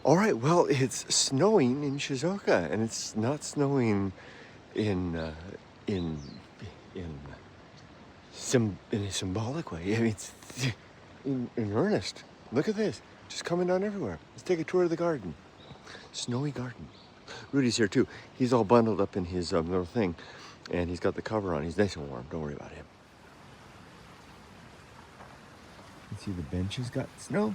All right, well, it's snowing in Shizuoka, and it's not snowing in in in in a symbolic way. I mean, it's in earnest. Look at this, just coming down everywhere. Let's take a tour of the garden. Snowy garden. Rudy's here too. He's all bundled up in his little thing, and he's got the cover on. He's nice and warm. Don't worry about him. You see the bench has got snow.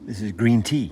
This is green tea.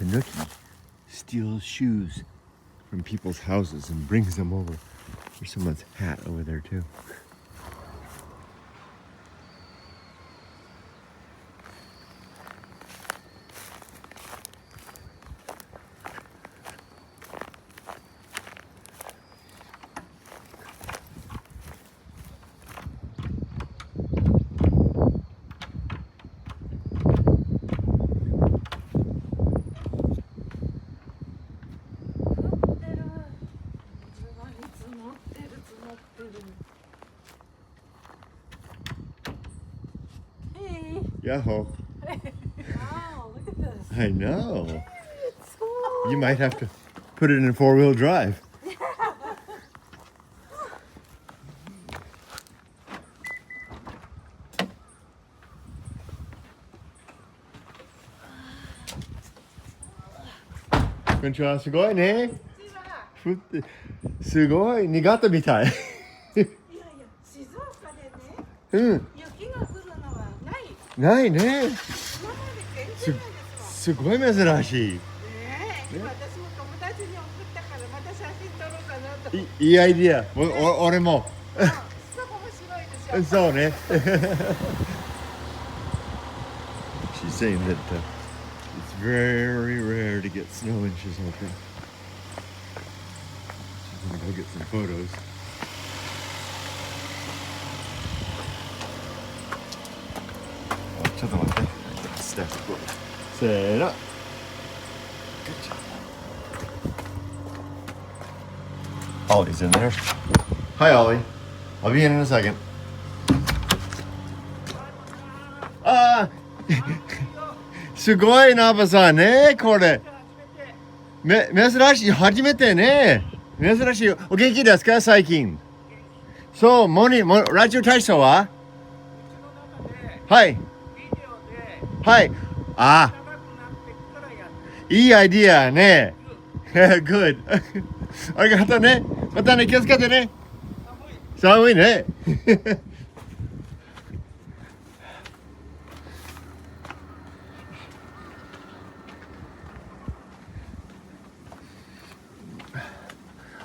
Tanuki steals shoes from people's houses and brings them over. There's someone's hat over there too. Hey. Yoho. Wow, look at this. I know. It's so You might have to put it in 4-wheel drive. Konnichiwa, すごいね。すごい、苦手みたい。いやいや、静岡でね、うん、雪が降るのはない。ないね。今まで全然ないですわ。すごい珍しい。ねえ、今私も友達に送ったからまた写真撮ろうかなと。いいアイディア。俺も。すごく面白いでしょ。そうね。She's saying that it's very rare to get snow in Shizuoka. She's gonna go get some photos. Oh, ちょっと待って。Step. せーの。Ollie's in there. Hi, Ollie. I'll be in a second. ああ、すごいな、ばさんね、これ。珍しい、初めてね。珍しい。お元気ですか、最近。そう、ラジオ体操ははい。はい。ああ。いいアイディアね。Good. ありがとうね。またね、気をつけてね。寒いね。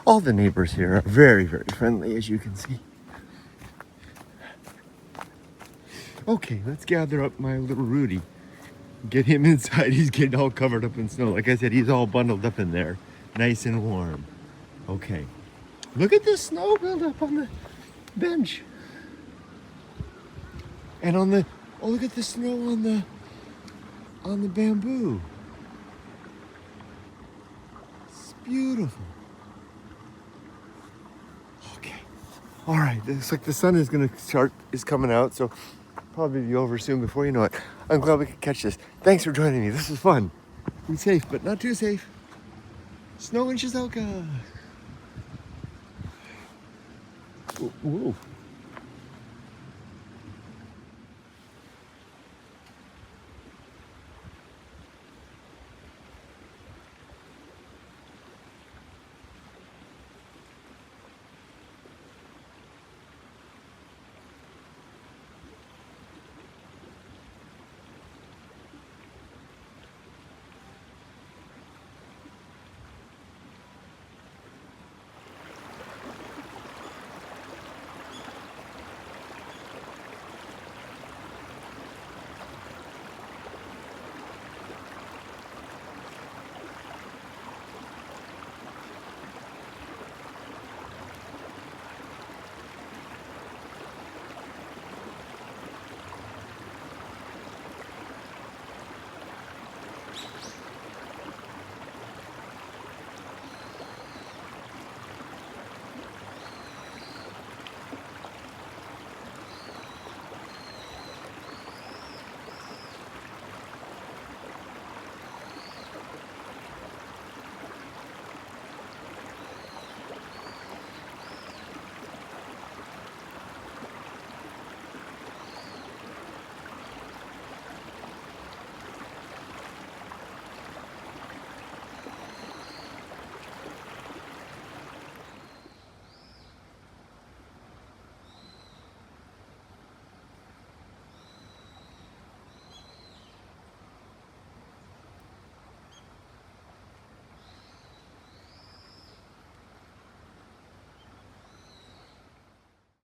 All the neighbors here are very, very friendly, as you can see. Okay, let's gather up my little Rudy. Get him inside. He's getting all covered up in snow. Like I said, he's all bundled up in there, nice and warm. Okay. Look at the snow buildup on the bench. And look at the snow on the bamboo. It's beautiful. Okay. All right. Looks like the sun is coming out, so probably be over soon before you know it. I'm glad we could catch this. Thanks for joining me. This was fun. Be safe, but not too safe. Snow in Shizuoka. Whoa.